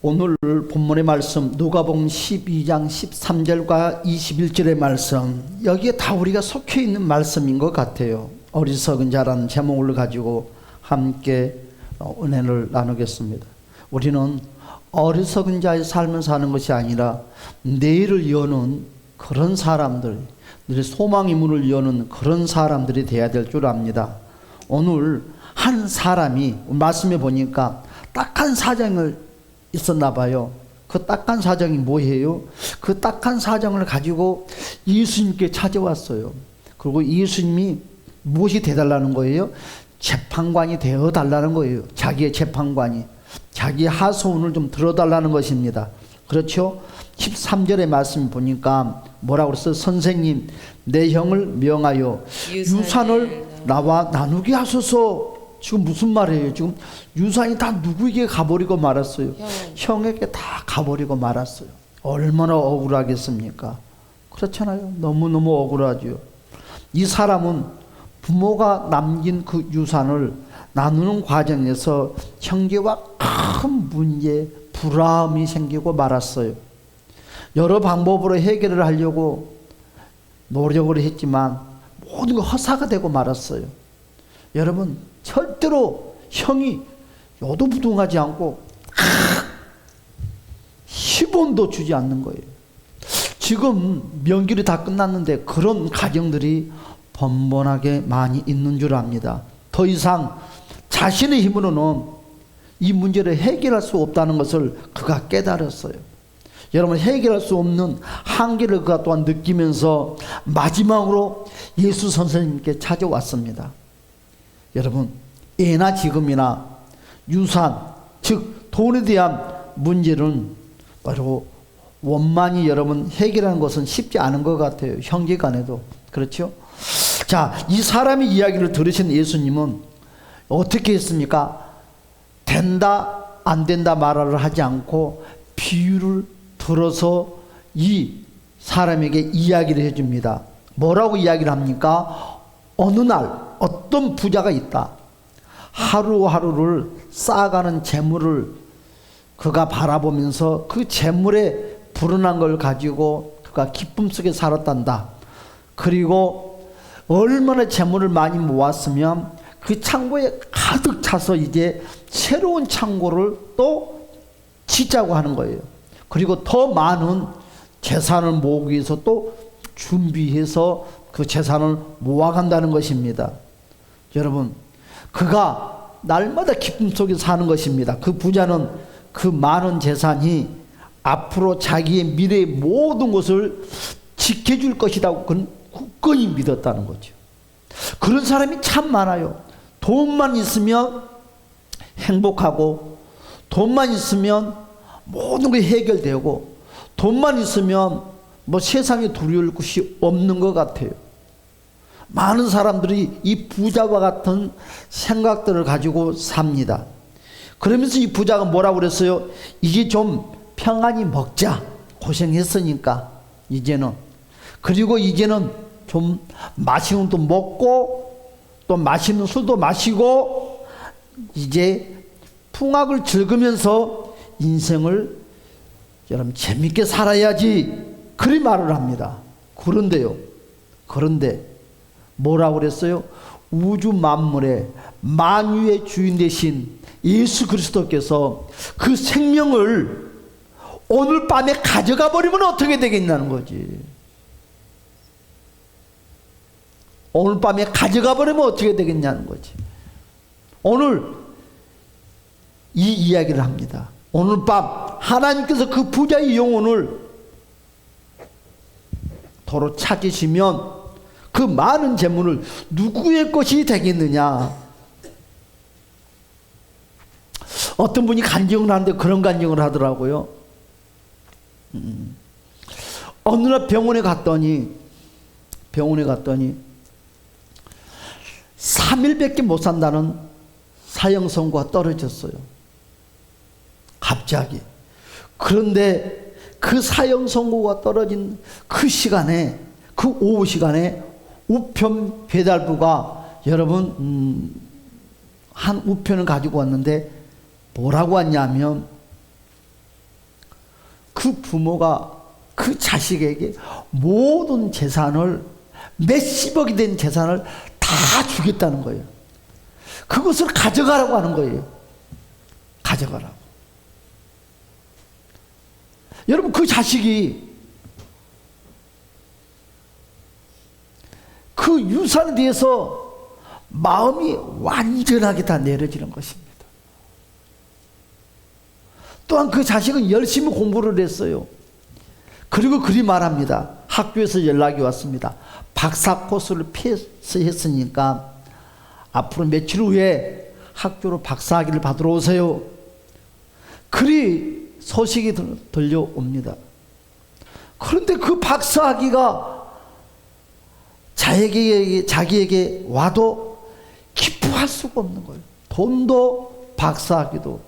오늘 본문의 말씀 누가복음 12장 13절과 21절의 말씀, 여기에 다 우리가 속해 있는 말씀인 것 같아요. 어리석은 자라는 제목을 가지고 함께 은혜를 나누겠습니다. 우리는 어리석은 자의 삶을 사는 것이 아니라 내일을 여는 그런 사람들, 늘 소망의 문을 여는 그런 사람들이 되어야 될 줄 압니다. 오늘 한 사람이 말씀해 보니까 딱한 사정을 있었나 봐요. 그 딱한 사정이 뭐예요? 그 딱한 사정을 가지고 예수님께 찾아왔어요. 그리고 예수님이 무엇이 되달라는 거예요? 재판관이 되어 달라는 거예요. 자기의 재판관이, 자기의 하소연을 좀 들어달라는 것입니다. 그렇죠? 13절의 말씀 보니까 뭐라고 그랬어요? 선생님, 내 형을 명하여 유산을 나와 나누게 하소서. 지금 무슨 말이에요? 지금 유산이 다 누구에게 가버리고 말았어요? 형에게 다 가버리고 말았어요. 얼마나 억울하겠습니까? 그렇잖아요. 너무너무 억울하죠. 이 사람은 부모가 남긴 그 유산을 나누는 과정에서 형제와 큰 문제, 불화음이 생기고 말았어요. 여러 방법으로 해결을 하려고 노력을 했지만 모든 게 허사가 되고 말았어요. 여러분, 절대로 형이 요도부동하지 않고 10원도 주지 않는 거예요. 지금 명절이 다 끝났는데 그런 가정들이 번번하게 많이 있는 줄 압니다. 더 이상 자신의 힘으로는 이 문제를 해결할 수 없다는 것을 그가 깨달았어요. 여러분, 해결할 수 없는 한계를 그가 또한 느끼면서 마지막으로 예수 선생님께 찾아왔습니다. 여러분, 예나 지금이나 유산, 즉 돈에 대한 문제는 바로 원만히 여러분 해결하는 것은 쉽지 않은 것 같아요. 형제 간에도. 그렇죠? 자, 이 사람의 이야기를 들으신 예수님은 어떻게 했습니까? 된다 안 된다 말을 하지 않고 비유를 들어서 이 사람에게 이야기를 해줍니다. 뭐라고 이야기를 합니까? 어느 날 어떤 부자가 있다. 하루하루를 쌓아가는 재물을 그가 바라보면서 그 재물에 불어난 걸 가지고 그가 기쁨 속에 살았단다. 그리고 얼마나 재물을 많이 모았으면 그 창고에 가득 차서 이제 새로운 창고를 또 짓자고 하는 거예요. 그리고 더 많은 재산을 모으기 위해서 또 준비해서 그 재산을 모아간다는 것입니다. 여러분, 그가 날마다 기쁨 속에 사는 것입니다. 그 부자는 그 많은 재산이 앞으로 자기의 미래의 모든 것을 지켜줄 것이라고 그는 굳건히 믿었다는 거죠. 그런 사람이 참 많아요. 돈만 있으면 행복하고, 돈만 있으면 모든 게 해결되고, 돈만 있으면 뭐 세상에 두려울 것이 없는 것 같아요. 많은 사람들이 이 부자와 같은 생각들을 가지고 삽니다. 그러면서 이 부자가 뭐라고 그랬어요? 이제 좀 평안히 먹자. 고생했으니까 이제는. 그리고 이제는 좀 맛있는 것도 먹고 또 맛있는 술도 마시고 이제 풍악을 즐기면서 인생을 여러분 재밌게 살아야지. 그리 말을 합니다. 그런데 뭐라고 그랬어요? 우주 만물의 만유의 주인 되신 예수 그리스도께서 그 생명을 오늘 밤에 가져가 버리면 어떻게 되겠냐는 거지. 오늘 밤에 가져가 버리면 어떻게 되겠냐는 거지. 오늘 이 이야기를 합니다. 오늘 밤 하나님께서 그 부자의 영혼을 도로 찾으시면 그 많은 재물을 누구의 것이 되겠느냐. 어떤 분이 간증을 하는데 그런 간증을 하더라고요. 어느 날 병원에 갔더니 3일밖에 못 산다는 사형 선고가 떨어졌어요. 갑자기. 그런데 그 사형 선고가 떨어진 그 시간에, 그 오후 시간에 우편 배달부가 여러분 한 우편을 가지고 왔는데 뭐라고 왔냐면 그 부모가 그 자식에게 모든 재산을, 몇십억이 된 재산을 다 주겠다는 거예요. 그것을 가져가라고 하는 거예요. 가져가라고. 여러분, 그 자식이 그 유산에 대해서 마음이 완전하게 다 내려지는 것입니다. 또한 그 자식은 열심히 공부를 했어요. 그리고 그리 말합니다. 학교에서 연락이 왔습니다. 박사 코스를 패스했으니까 앞으로 며칠 후에 학교로 박사학위를 받으러 오세요. 그리 소식이 들려옵니다. 그런데 그 박사학위가 자기에게 와도 기뻐할 수가 없는 거예요. 돈도 박사학위도,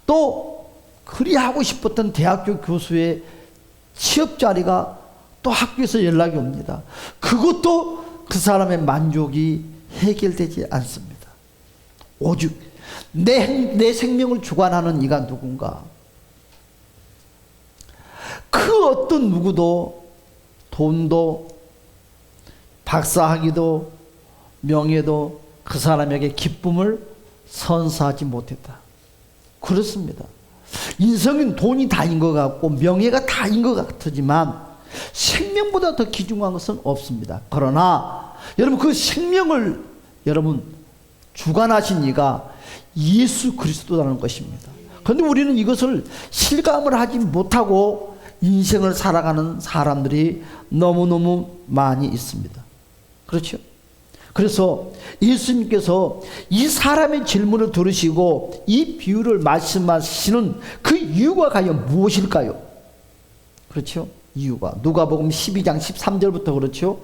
또 그리 하고 싶었던 대학교 교수의 취업 자리가 또 학교에서 연락이 옵니다. 그것도 그 사람의 만족이 해결되지 않습니다. 오직 내 생명을 주관하는 이가 누군가? 그 어떤 누구도 돈도 박사학위도 명예도 그 사람에게 기쁨을 선사하지 못했다. 그렇습니다. 인생은 돈이 다인 것 같고 명예가 다인 것 같지만 생명보다 더 귀중한 것은 없습니다. 그러나 여러분, 그 생명을 여러분 주관하신 이가 예수 그리스도라는 것입니다. 그런데 우리는 이것을 실감을 하지 못하고 인생을 살아가는 사람들이 너무너무 많이 있습니다. 그렇죠? 그래서 예수님께서 이 사람의 질문을 들으시고 이 비유를 말씀하시는 그 이유가 과연 무엇일까요? 그렇죠? 이유가 누가복음 12장 13절부터 그렇죠?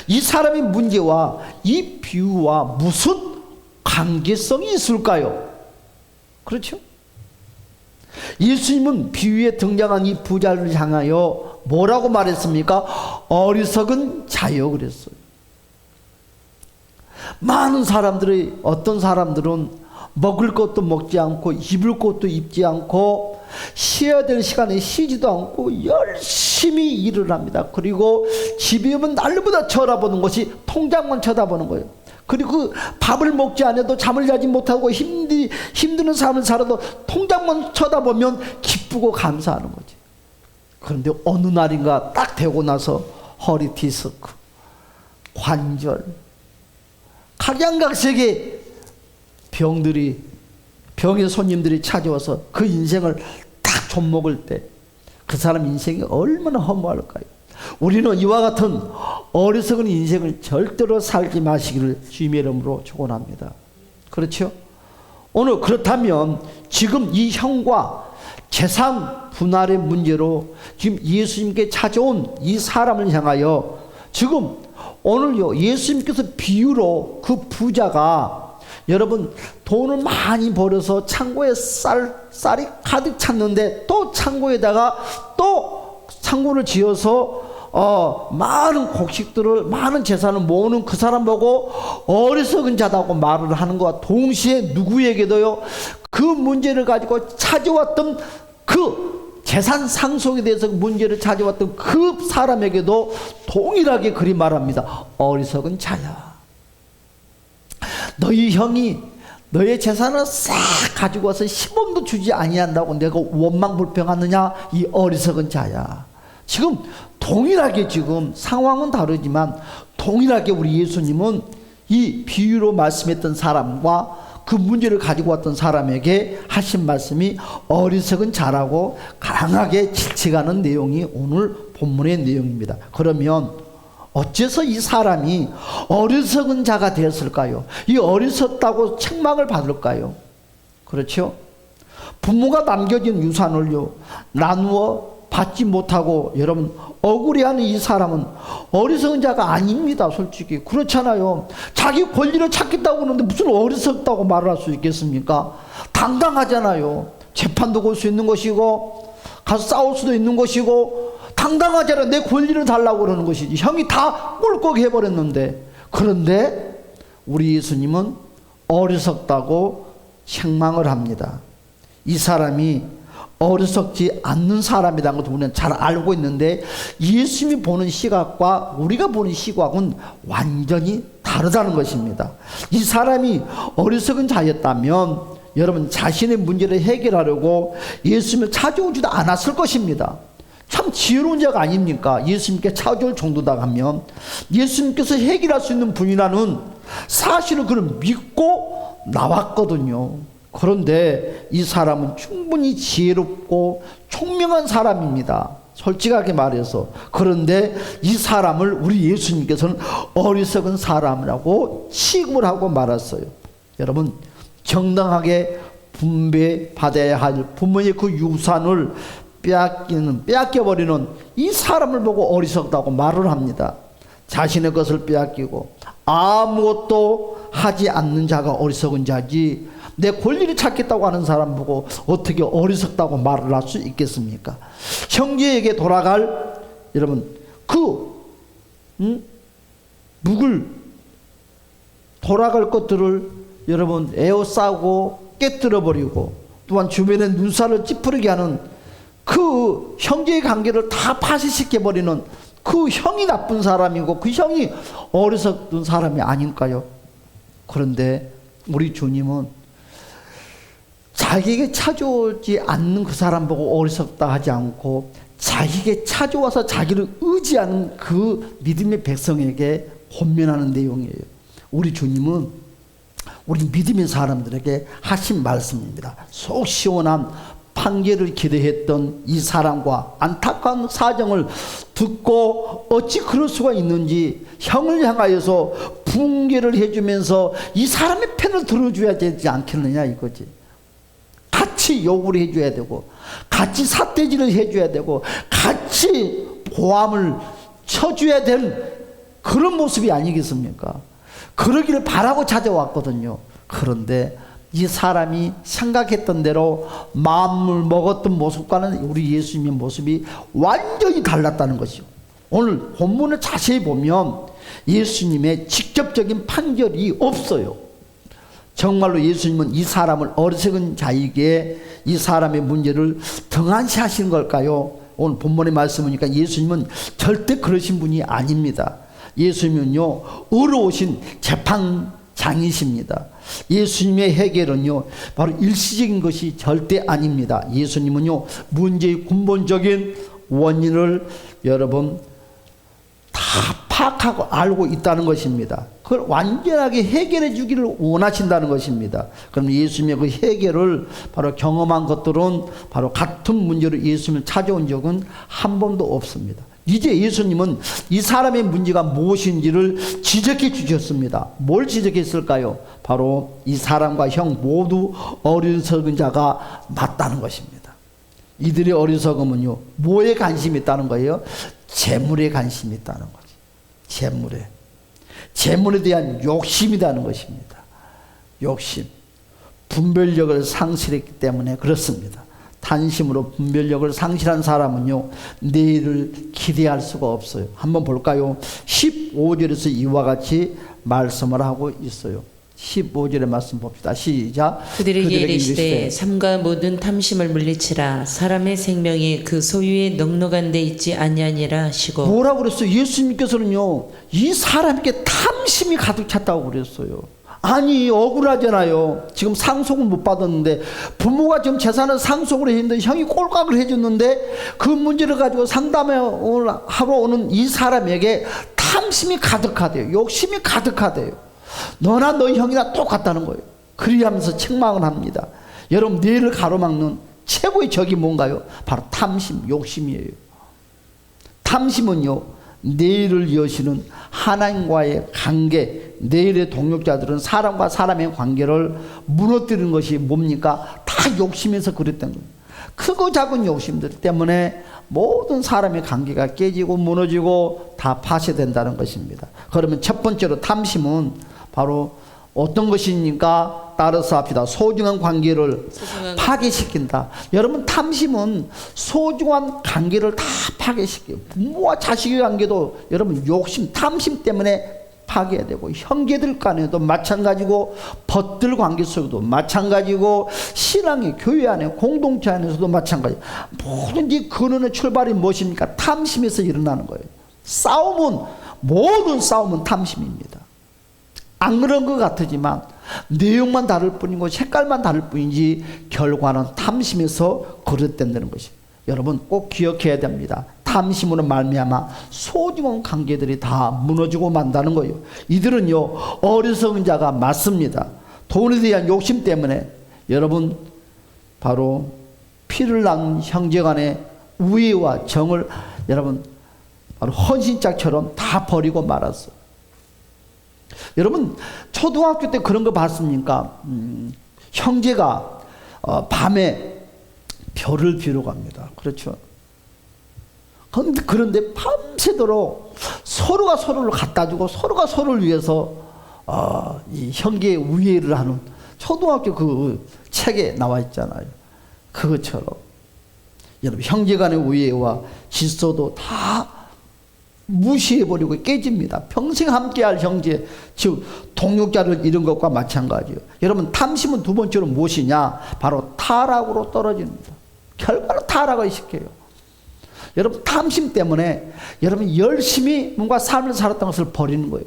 이 사람의 문제와 이 비유와 무슨 관계성이 있을까요? 그렇죠? 예수님은 비유에 등장한 이 부자를 향하여 뭐라고 말했습니까? 어리석은 자여 그랬어요. 많은 사람들이, 어떤 사람들은 먹을 것도 먹지 않고 입을 것도 입지 않고 쉬어야 될 시간에 쉬지도 않고 열심히 일을 합니다. 그리고 집에 오면 날보다 쳐다보는 것이 통장만 쳐다보는 거예요. 그리고 밥을 먹지 않아도 잠을 자지 못하고 힘드는 삶을 살아도 통장만 쳐다보면 기쁘고 감사하는 거지. 그런데 어느 날인가 딱 되고 나서 허리 디스크, 관절, 각양각색의 병의 손님들이 찾아와서 그 인생을 딱 좀먹을 때 그 사람 인생이 얼마나 허무할까요? 우리는 이와 같은 어리석은 인생을 절대로 살지 마시기를 주님의 이름으로 축원합니다. 그렇죠? 오늘 그렇다면 지금 이 형과 재산 분할의 문제로 지금 예수님께 찾아온 이 사람을 향하여 지금 오늘요 예수님께서 비유로 그 부자가 여러분 돈을 많이 벌어서 창고에 쌀이 가득 찼는데 또 창고에다가 또 창고를 지어서 많은 곡식들을 많은 재산을 모으는 그 사람 보고 어리석은 자다고 말을 하는 것과 동시에 누구에게도요 그 문제를 가지고 찾아왔던 그 재산 상속에 대해서 문제를 찾아왔던 그 사람에게도 동일하게 그리 말합니다. 어리석은 자야, 너희 형이 너의 재산을 싹 가지고 와서 10원도 주지 아니한다고 내가 원망불평하느냐? 이 어리석은 자야. 지금 동일하게 지금 상황은 다르지만 동일하게 우리 예수님은 이 비유로 말씀했던 사람과 그 문제를 가지고 왔던 사람에게 하신 말씀이 어리석은 자라고 강하게 질책하는 내용이 오늘 본문의 내용입니다. 그러면 어째서 이 사람이 어리석은 자가 되었을까요? 이 어리석다고 책망을 받을까요? 그렇죠? 부모가 남겨진 유산을요 나누어 받지 못하고 여러분 억울해하는 이 사람은 어리석은 자가 아닙니다. 솔직히 그렇잖아요. 자기 권리를 찾겠다고 하는데 무슨 어리석다고 말을 할 수 있겠습니까? 당당하잖아요. 재판도 걸 수 있는 것이고 가서 싸울 수도 있는 것이고 당당하잖아. 내 권리를 달라고 그러는 것이지. 형이 다 꿀꺽 해버렸는데. 그런데 우리 예수님은 어리석다고 책망을 합니다. 이 사람이 어리석지 않는 사람이라는 것도 우리는 잘 알고 있는데 예수님이 보는 시각과 우리가 보는 시각은 완전히 다르다는 것입니다. 이 사람이 어리석은 자였다면 여러분 자신의 문제를 해결하려고 예수님을 찾아오지도 않았을 것입니다. 참 지혜로운 자가 아닙니까? 예수님께 찾아올 정도다 하면 예수님께서 해결할 수 있는 분이라는 사실을 그는 믿고 나왔거든요. 그런데 이 사람은 충분히 지혜롭고 총명한 사람입니다. 솔직하게 말해서. 그런데 이 사람을 우리 예수님께서는 어리석은 사람이라고 취급을 하고 말았어요. 여러분, 정당하게 분배받아야 할 부모의 그 유산을 빼앗겨버리는 이 사람을 보고 어리석다고 말을 합니다. 자신의 것을 빼앗기고 아무것도 하지 않는 자가 어리석은 자지, 내 권리를 찾겠다고 하는 사람 보고 어떻게 어리석다고 말을 할 수 있겠습니까? 형제에게 돌아갈, 여러분, 묵을 돌아갈 것들을 여러분 에워싸고 깨뜨려버리고 또한 주변의 눈살을 찌푸리게 하는 그 형제의 관계를 다 파쇄시켜버리는 그 형이 나쁜 사람이고 그 형이 어리석은 사람이 아닐까요? 그런데 우리 주님은 자기에게 찾아오지 않는 그 사람 보고 어리석다 하지 않고 자기에게 찾아와서 자기를 의지하는 그 믿음의 백성에게 권면하는 내용이에요. 우리 주님은 우리 믿음의 사람들에게 하신 말씀입니다. 속 시원한 판결을 기대했던 이 사람과 안타까운 사정을 듣고 어찌 그럴 수가 있는지 형을 향하여서 붕괴를 해주면서 이 사람의 편을 들어줘야 되지 않겠느냐 이거지. 같이 요구를 해줘야 되고 같이 삿대질을 해줘야 되고 같이 보함을 쳐줘야 될 그런 모습이 아니겠습니까? 그러기를 바라고 찾아왔거든요. 그런데 이 사람이 생각했던 대로 마음을 먹었던 모습과는 우리 예수님의 모습이 완전히 달랐다는 것이요. 오늘 본문을 자세히 보면 예수님의 직접적인 판결이 없어요. 정말로 예수님은 이 사람을 어리석은 자에게 이 사람의 문제를 등한시하신 걸까요? 오늘 본문의 말씀이니까 예수님은 절대 그러신 분이 아닙니다. 예수님은요, 의로우신 재판장이십니다. 예수님의 해결은요 바로 일시적인 것이 절대 아닙니다. 예수님은요 문제의 근본적인 원인을 여러분 다 파악하고 알고 있다는 것입니다. 그걸 완전하게 해결해 주기를 원하신다는 것입니다. 그럼 예수님의 그 해결을 바로 경험한 것들은 바로 같은 문제로 예수님을 찾아온 적은 한 번도 없습니다. 이제 예수님은 이 사람의 문제가 무엇인지를 지적해 주셨습니다. 뭘 지적했을까요? 바로 이 사람과 형 모두 어리석은 자가 맞다는 것입니다. 이들의 어리석음은요 뭐에 관심이 있다는 거예요? 재물에 관심이 있다는 거지. 재물에 대한 욕심이라는 것입니다. 욕심, 분별력을 상실했기 때문에 그렇습니다. 탄심으로 분별력을 상실한 사람은요 내일을 기대할 수가 없어요. 한번 볼까요? 15절에서 이와 같이 말씀을 하고 있어요. 15절의 말씀 봅시다. 시작. 그들에게 이르시되 삼가 모든 탐심을 물리치라. 사람의 생명이 그 소유에 넉넉한 데 있지 아니하니라 하시고. 뭐라고 그랬어요? 예수님께서는요 이 사람에게 탐심이 가득 찼다고 그랬어요. 아니 억울하잖아요. 지금 상속을 못 받았는데 부모가 지금 재산을 상속을 했는데 형이 꼴깍을 해줬는데 그 문제를 가지고 상담을 하러 오는 이 사람에게 탐심이 가득하대요. 욕심이 가득하대요. 너나 너희 형이나 똑같다는 거예요. 그리하면서 책망을 합니다. 여러분 뇌를 가로막는 최고의 적이 뭔가요? 바로 탐심, 욕심이에요. 탐심은요 내일을 여시는 하나님과의 관계, 내일의 동역자들은 사람과 사람의 관계를 무너뜨리는 것이 뭡니까? 다 욕심에서 그랬던 겁니다. 크고 작은 욕심들 때문에 모든 사람의 관계가 깨지고 무너지고 다 파쇄된다는 것입니다. 그러면 첫 번째로 탐심은 바로 어떤 것이니까 따라서 합시다. 소중한 관계를 파괴시킨다. 여러분 탐심은 소중한 관계를 다 파괴시켜요. 부모와 자식의 관계도 여러분 욕심, 탐심 때문에 파괴되고, 형제들 간에도 마찬가지고, 벗들 관계 속에도 마찬가지고, 신앙의 교회 안에 공동체 안에서도 마찬가지. 뭐든지 근원의 출발이 무엇입니까? 탐심에서 일어나는 거예요. 싸움은, 모든 싸움은 탐심입니다. 안 그런 것 같지만 내용만 다를 뿐이고 색깔만 다를 뿐이지 결과는 탐심에서 거듭된다는 것이, 여러분 꼭 기억해야 됩니다. 탐심으로 말미암아 소중한 관계들이 다 무너지고 만다는 거예요. 이들은요 어리석은 자가 맞습니다. 돈에 대한 욕심 때문에 여러분 바로 피를 낳은 형제간의 우애와 정을 여러분 바로 헌신짝처럼 다 버리고 말았어요. 여러분 초등학교 때 그런 거 봤습니까? 형제가 밤에 별을 비러 갑니다. 그렇죠? 그런데 밤새도록 서로가 서로를 갖다 주고 서로가 서로를 위해서 이 형제의 우애를 하는, 초등학교 그 책에 나와 있잖아요. 그것처럼 여러분 형제 간의 우애와 질서도 다 무시해버리고 깨집니다. 평생 함께할 형제, 즉 동역자를 잃은 것과 마찬가지예요. 여러분 탐심은 두 번째로 무엇이냐? 바로 타락으로 떨어집니다. 결과는 타락을 시켜요. 여러분 탐심 때문에 여러분 열심히 뭔가 삶을 살았던 것을 버리는 거예요.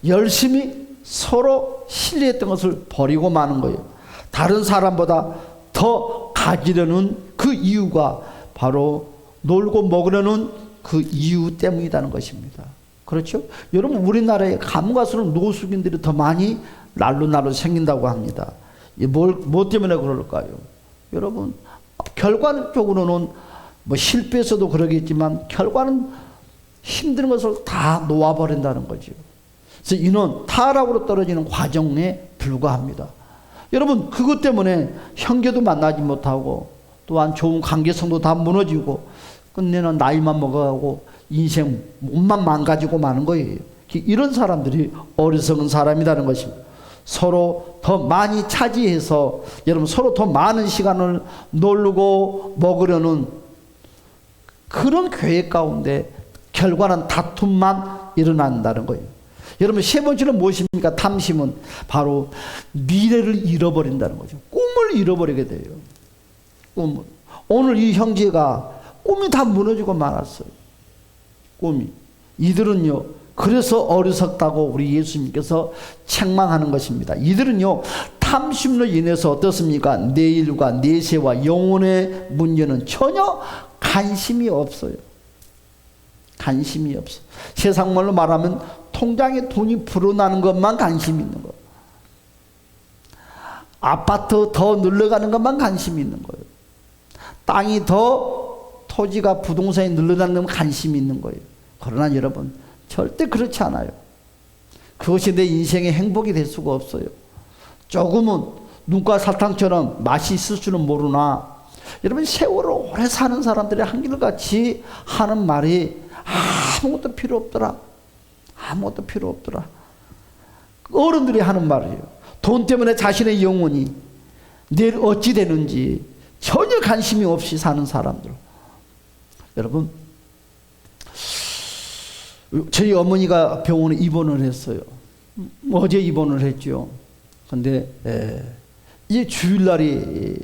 열심히 서로 신뢰했던 것을 버리고 마는 거예요. 다른 사람보다 더 가지려는 그 이유가 바로 놀고 먹으려는 그 이유 때문이라는 것입니다. 그렇죠? 여러분 우리나라에 가문가수는 노숙인들이 더 많이 날로 생긴다고 합니다. 뭐 때문에 그럴까요? 여러분 결과적으로는 뭐 실패해서도 그러겠지만 결과는 힘든 것을 다 놓아버린다는 거죠. 그래서 이는 타락으로 떨어지는 과정에 불과합니다. 여러분 그것 때문에 형제도 만나지 못하고 또한 좋은 관계성도 다 무너지고 끝내는 나이만 먹어가고 인생 몸만 망가지고 마는 거예요. 이런 사람들이 어리석은 사람이라는 것입니다. 서로 더 많이 차지해서 여러분 서로 더 많은 시간을 놀고 먹으려는 그런 계획 가운데 결과는 다툼만 일어난다는 거예요. 여러분 세 번째는 무엇입니까? 탐심은 바로 미래를 잃어버린다는 거죠. 꿈을 잃어버리게 돼요. 꿈을. 오늘 이 형제가 꿈이 다 무너지고 말았어요. 꿈이. 이들은요 그래서 어리석다고 우리 예수님께서 책망하는 것입니다. 이들은요 탐심으로 인해서 어떻습니까? 내일과 내세와 영혼의 문제는 전혀 관심이 없어요. 관심이 없어. 세상 말로 말하면 통장에 돈이 불어나는 것만 관심이 있는 거예요. 아파트 더 늘어가는 것만 관심이 있는 거예요. 땅이 더, 토지가 부동산이 늘어나는 것만 관심이 있는 거예요. 그러나 여러분 절대 그렇지 않아요. 그것이 내 인생의 행복이 될 수가 없어요. 조금은 눈과 사탕처럼 맛이 있을 줄은 모르나 여러분 세월을 오래 사는 사람들이 한결같이 하는 말이 아무것도 필요 없더라. 아무것도 필요 없더라. 어른들이 하는 말이에요. 돈 때문에 자신의 영혼이 내일 어찌 되는지 전혀 관심이 없이 사는 사람들. 여러분 저희 어머니가 병원에 입원을 했어요. 어제 입원을 했죠. 근데 이제 주일날이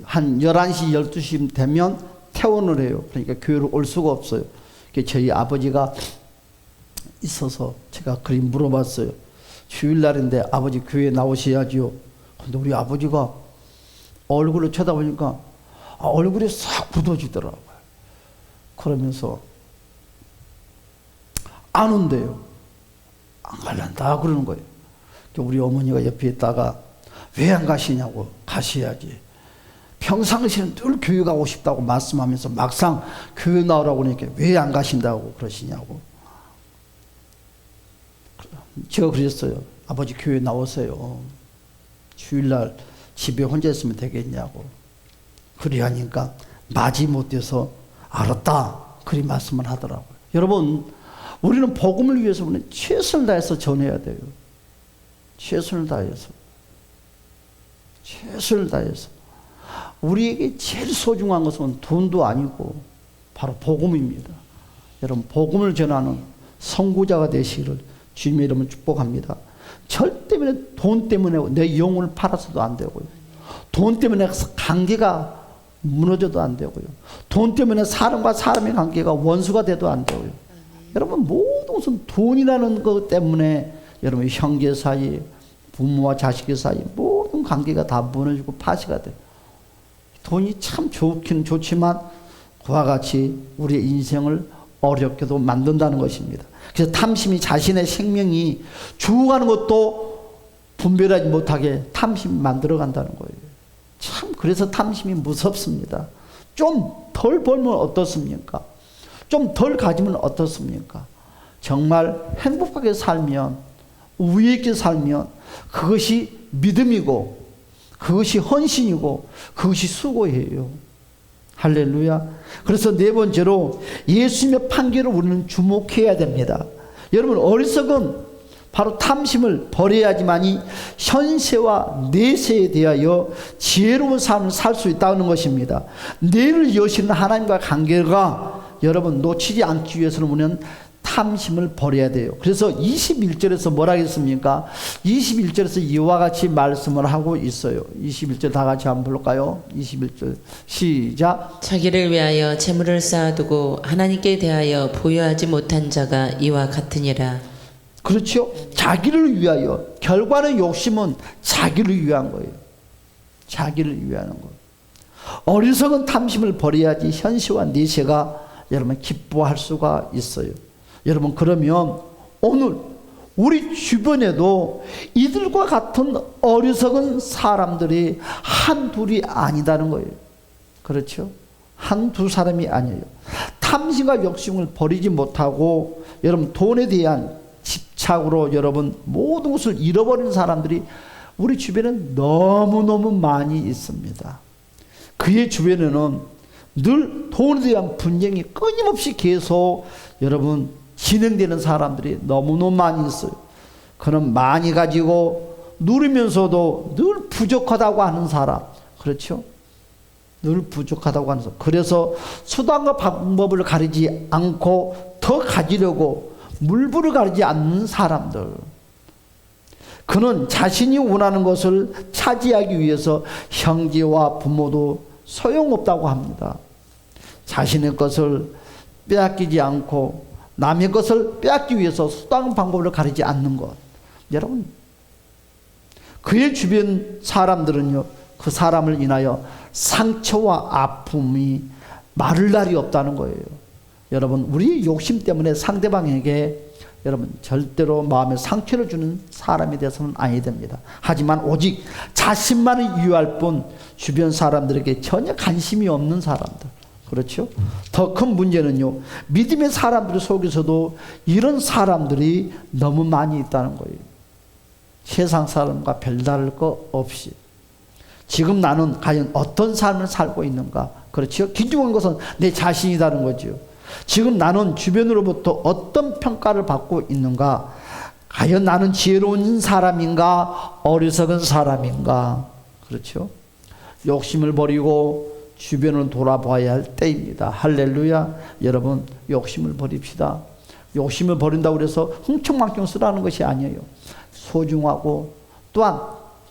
한 11시 12시 되면 퇴원을 해요. 그러니까 교회로 올 수가 없어요. 저희 아버지가 있어서 제가 그리 물어봤어요. 주일날인데 아버지 교회 나오셔야지요. 근데 우리 아버지가 얼굴을 쳐다보니까 얼굴이 싹 굳어지더라고요. 그러면서 안 온대요. 안 갈란다 그러는 거예요. 우리 어머니가 옆에 있다가 왜 안 가시냐고. 가셔야지. 평상시에는 늘 교회 가고 싶다고 말씀하면서 막상 교회 나오라고 하니까 왜 안 가신다고 그러시냐고. 제가 그랬어요. 아버지 교회 나오세요. 주일날 집에 혼자 있으면 되겠냐고. 그리 하니까 맞이 못돼서 알았다. 그리 말씀을 하더라고요. 여러분 우리는 복음을 위해서 우리는 최선을 다해서 전해야 돼요. 최선을 다해서. 최선을 다해서. 우리에게 제일 소중한 것은 돈도 아니고 바로 복음입니다. 여러분 복음을 전하는 선구자가 되시기를 주님의 이름을 축복합니다. 절대 돈 때문에 내 영혼을 팔아서도 안 되고요. 돈 때문에 관계가 무너져도 안 되고요. 돈 때문에 사람과 사람의 관계가 원수가 돼도 안 되고요. 여러분 모든 것은 돈이라는 것 때문에 여러분 형제 사이, 부모와 자식의 사이 모든 관계가 다 무너지고 파시가 돼요. 돈이 참 좋긴 좋지만 그와 같이 우리의 인생을 어렵게도 만든다는 것입니다. 그래서 탐심이 자신의 생명이 죽어가는 것도 분별하지 못하게 탐심이 만들어간다는 거예요. 참 그래서 탐심이 무섭습니다. 좀 덜 벌면 어떻습니까? 좀 덜 가지면 어떻습니까? 정말 행복하게 살면, 우위 있게 살면 그것이 믿음이고 그것이 헌신이고 그것이 수고예요. 할렐루야. 그래서 네 번째로 예수님의 판결을 우리는 주목해야 됩니다. 여러분 어리석은 바로 탐심을 버려야지만이 현세와 내세에 대하여 지혜로운 삶을 살 수 있다는 것입니다. 뇌를 여시는 하나님과 관계가 여러분 놓치지 않기 위해서는 우리는 탐심을 버려야 돼요. 그래서 21절에서 뭐라 했습니까? 21절에서 이와 같이 말씀을 하고 있어요. 21절 다 같이 한번 볼까요? 21절 시작. 자기를 위하여 재물을 쌓아두고 하나님께 대하여 보유하지 못한 자가 이와 같으니라. 그렇죠? 자기를 위하여. 결과는 욕심은 자기를 위한 거예요. 자기를 위하는 거. 어리석은 탐심을 버려야지 현시와 내세가 여러분 기뻐할 수가 있어요. 여러분 그러면 오늘 우리 주변에도 이들과 같은 어리석은 사람들이 한둘이 아니다는 거예요. 그렇죠? 한두 사람이 아니에요. 탐심과 욕심을 버리지 못하고 여러분 돈에 대한 집착으로 여러분 모든 것을 잃어버리는 사람들이 우리 주변에 너무너무 많이 있습니다. 그의 주변에는 늘 돈에 대한 분쟁이 끊임없이 계속 여러분 진행되는 사람들이 너무너무 많이 있어요. 그는 많이 가지고 누리면서도 늘 부족하다고 하는 사람. 그렇죠? 늘 부족하다고 하는 사람. 그래서 수단과 방법을 가리지 않고 더 가지려고 물불을 가리지 않는 사람들. 그는 자신이 원하는 것을 차지하기 위해서 형제와 부모도 소용없다고 합니다. 자신의 것을 빼앗기지 않고 남의 것을 빼앗기 위해서 수단 방법을 가리지 않는 것. 여러분 그의 주변 사람들은요 그 사람을 인하여 상처와 아픔이 마를 날이 없다는 거예요. 여러분 우리 욕심 때문에 상대방에게 여러분 절대로 마음에 상처를 주는 사람이 되어서는 아니 됩니다. 하지만 오직 자신만을 위할 뿐 주변 사람들에게 전혀 관심이 없는 사람들. 그렇죠? 더 큰 문제는요 믿음의 사람들 속에서도 이런 사람들이 너무 많이 있다는 거예요. 세상 사람과 별다를 거 없이 지금 나는 과연 어떤 삶을 살고 있는가. 그렇죠? 기중한 것은 내 자신이라는 거죠. 지금 나는 주변으로부터 어떤 평가를 받고 있는가. 과연 나는 지혜로운 사람인가 어리석은 사람인가. 그렇죠? 욕심을 버리고 주변을 돌아봐야 할 때입니다. 할렐루야. 여러분 욕심을 버립시다. 욕심을 버린다고 해서 흥청망청 쓰라는 것이 아니에요. 소중하고 또한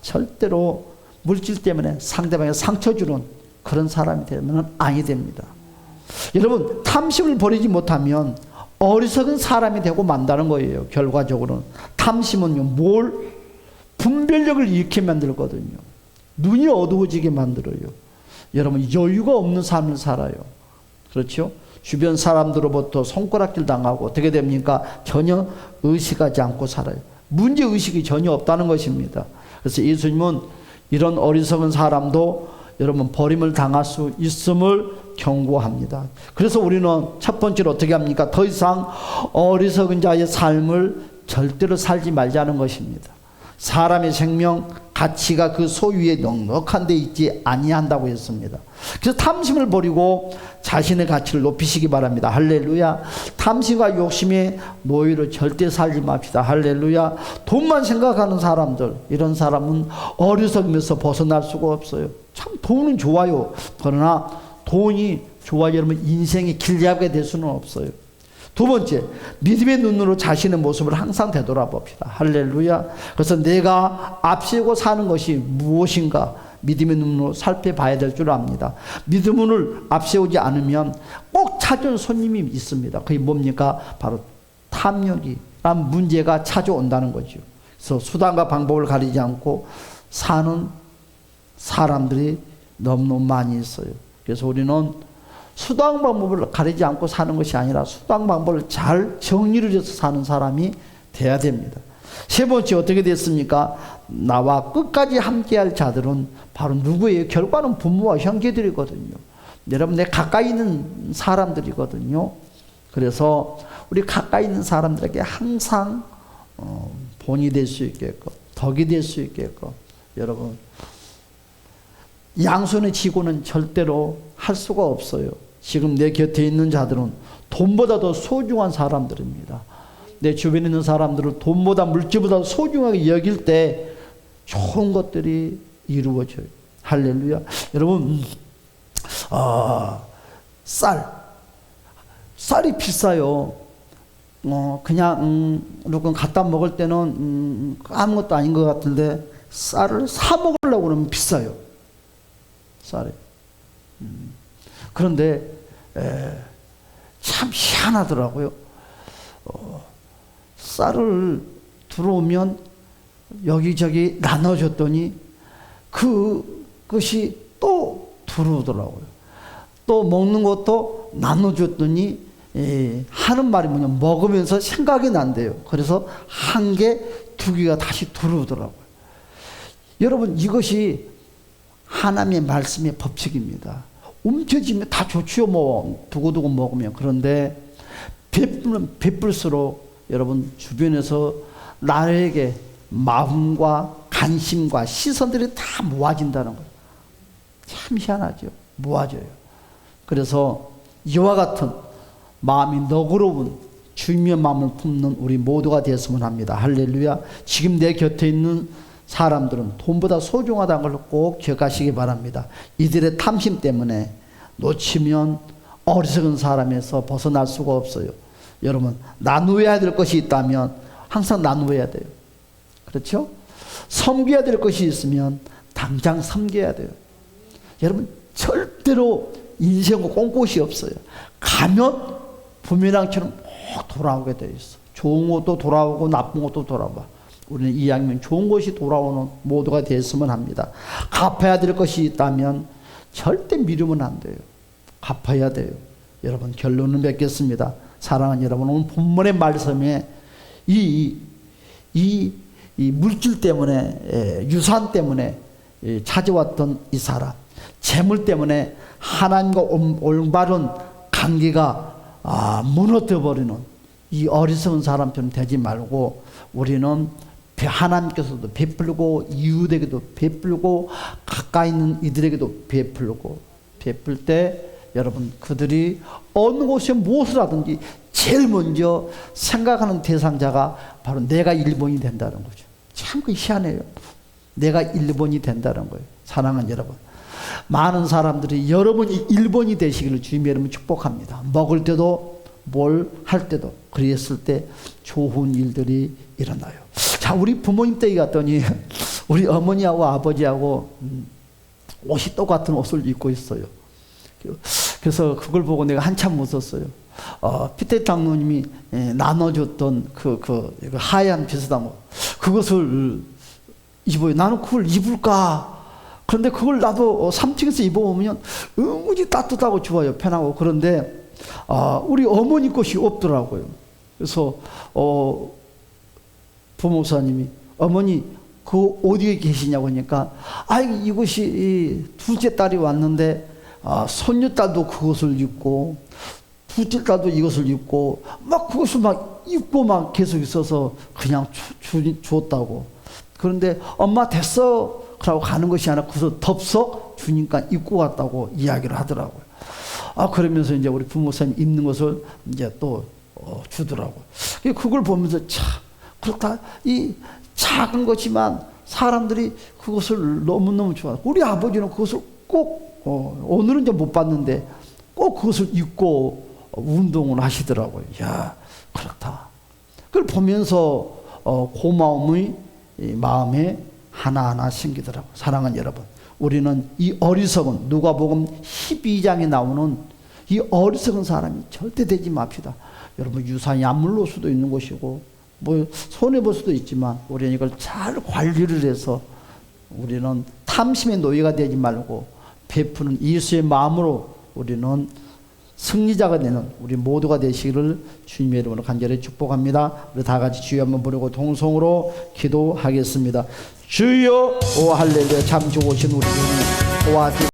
절대로 물질 때문에 상대방에 상처 주는 그런 사람이 되면 아니 됩니다. 여러분 탐심을 버리지 못하면 어리석은 사람이 되고 만다는 거예요. 결과적으로는 탐심은요 뭘 분별력을 잃게 만들거든요. 눈이 어두워지게 만들어요. 여러분 여유가 없는 삶을 살아요. 그렇죠? 주변 사람들로부터 손가락질 당하고 어떻게 됩니까? 전혀 의식하지 않고 살아요. 문제의식이 전혀 없다는 것입니다. 그래서 예수님은 이런 어리석은 사람도 여러분 버림을 당할 수 있음을 경고합니다. 그래서 우리는 첫 번째로 어떻게 합니까? 더 이상 어리석은 자의 삶을 절대로 살지 말자는 것입니다. 사람의 생명 가치가 그 소유에 넉넉한 데 있지 아니한다고 했습니다. 그래서 탐심을 버리고 자신의 가치를 높이시기 바랍니다. 할렐루야. 탐심과 욕심의 노예로 절대 살지 맙시다. 할렐루야. 돈만 생각하는 사람들, 이런 사람은 어리석으면서 벗어날 수가 없어요. 참 돈은 좋아요. 그러나 돈이 좋아 여러분 인생이 길게 될 수는 없어요. 두 번째, 믿음의 눈으로 자신의 모습을 항상 되돌아봅시다. 할렐루야. 그래서 내가 앞세우고 사는 것이 무엇인가 믿음의 눈으로 살펴봐야 될 줄 압니다. 믿음을 앞세우지 않으면 꼭 찾아온 손님이 있습니다. 그게 뭡니까? 바로 탐욕이란 문제가 찾아온다는 거죠. 그래서 수단과 방법을 가리지 않고 사는 사람들이 너무너무 많이 있어요. 그래서 우리는 수단 방법을 가리지 않고 사는 것이 아니라 수단 방법을 잘 정리를 해서 사는 사람이 돼야 됩니다. 세 번째 어떻게 됐습니까? 나와 끝까지 함께할 자들은 바로 누구예요? 결과는 부모와 형제들이거든요. 여러분, 내 가까이 있는 사람들이거든요. 그래서 우리 가까이 있는 사람들에게 항상 본이 될 수 있게끔, 덕이 될 수 있게끔, 여러분, 양손에 쥐고는 절대로 할 수가 없어요. 지금 내 곁에 있는 자들은 돈보다 더 소중한 사람들입니다. 내 주변에 있는 사람들을 돈보다 물질보다 소중하게 여길 때 좋은 것들이 이루어져요. 할렐루야. 여러분, 쌀이 비싸요. 그냥 이렇게 갖다 먹을 때는 아무것도 아닌 것 같은데 쌀을 사 먹으려고 그러면 비싸요. 쌀이. 그런데 참 희한하더라고요. 쌀을 들어오면 여기저기 나눠줬더니 그것이 또 들어오더라고요. 또 먹는 것도 나눠줬더니 하는 말이 뭐냐, 먹으면서 생각이 난대요. 그래서 한 개, 두 개가 다시 들어오더라고요. 여러분, 이것이 하나님의 말씀의 법칙입니다. 움켜쥐면 다 좋지요, 뭐 두고두고 먹으면. 그런데 베풀수록 여러분 주변에서 나에게 마음과 관심과 시선들이 다 모아진다는 거예요. 참 희한하죠. 모아져요. 그래서 이와 같은 마음이 너그러운 주님의 마음을 품는 우리 모두가 되었으면 합니다. 할렐루야. 지금 내 곁에 있는 사람들은 돈보다 소중하다는 걸 꼭 기억하시기 바랍니다. 이들의 탐심 때문에 놓치면 어리석은 사람에서 벗어날 수가 없어요. 여러분, 나누어야 될 것이 있다면 항상 나누어야 돼요. 그렇죠? 섬겨야 될 것이 있으면 당장 섬겨야 돼요. 여러분, 절대로 인생은 꽁 곳이 없어요. 가면 부메랑처럼 꼭 돌아오게 돼 있어. 좋은 것도 돌아오고 나쁜 것도 돌아와. 우리는 이왕이면 좋은 것이 돌아오는 모두가 됐으면 합니다. 갚아야 될 것이 있다면 절대 미루면 안 돼요. 갚아야 돼요. 여러분, 결론을 맺겠습니다. 사랑하는 여러분, 오늘 본문의 말씀에 이 물질 때문에, 유산 때문에 찾아왔던 이 사람, 재물 때문에 하나님과 올바른 관계가 무너져 버리는 이 어리석은 사람처럼 되지 말고, 우리는 하나님께서도 베풀고 이웃에게도 베풀고 가까이 있는 이들에게도 베풀고, 베풀 때 여러분, 그들이 어느 곳에 무엇을 하든지 제일 먼저 생각하는 대상자가 바로 내가 1번이 된다는 거죠. 참 희한해요. 내가 1번이 된다는 거예요. 사랑하는 여러분, 많은 사람들이 여러분이 1번이 되시기를 주님의 이름으로 축복합니다. 먹을 때도 뭘 할 때도 그랬을 때 좋은 일들이 일어나요. 자, 우리 부모님 댁에 갔더니 우리 어머니하고 아버지하고 옷이 똑같은 옷을 입고 있어요. 그래서 그걸 보고 내가 한참 웃었어요. 피테 장로님이 나눠줬던 그 하얀 비슷한 옷, 그것을 입어요. 나는 그걸 입을까? 그런데 그걸 나도 3층에서 입어보면 은근히 따뜻하고 좋아요. 편하고. 그런데 우리 어머니 것이 없더라고요. 그래서 부목사님이 어머니 그 어디에 계시냐고 하니까 이것이 둘째 딸이 왔는데 손녀딸도 그것을 입고 둘째 딸도 이것을 입고 막 그것을 막 입고 막 계속 있어서 그냥 주었다고. 그런데 엄마 됐어 그러고 가는 것이 아니라 그것을 덥석 주니까 입고 갔다고 이야기를 하더라고요. 그러면서 이제 우리 부모님 입는 것을 이제 또 주더라고요. 그걸 보면서 참 그렇다. 이 작은 것이지만 사람들이 그것을 너무너무 좋아해요. 우리 아버지는 그것을 꼭 오늘은 이제 못 봤는데 꼭 그것을 입고 운동을 하시더라고요. 야, 그렇다. 그걸 보면서 고마움의 마음에 하나하나 생기더라고요. 사랑하는 여러분, 우리는 이 어리석은 누가복음 12장에 나오는 이 어리석은 사람이 절대 되지 맙시다. 여러분, 유산이 안 물러올 수도 있는 것이고 뭐 손해볼 수도 있지만 우리는 이걸 잘 관리를 해서 우리는 탐심의 노예가 되지 말고 베푸는 예수의 마음으로 우리는 승리자가 되는 우리 모두가 되시기를 주님의 이름으로 간절히 축복합니다. 우리 다 같이 주여 한번 부르고 동성으로 기도하겠습니다. 주여, 오 할렐루야. 참 좋으신 우리 주님 도와주시옵소서.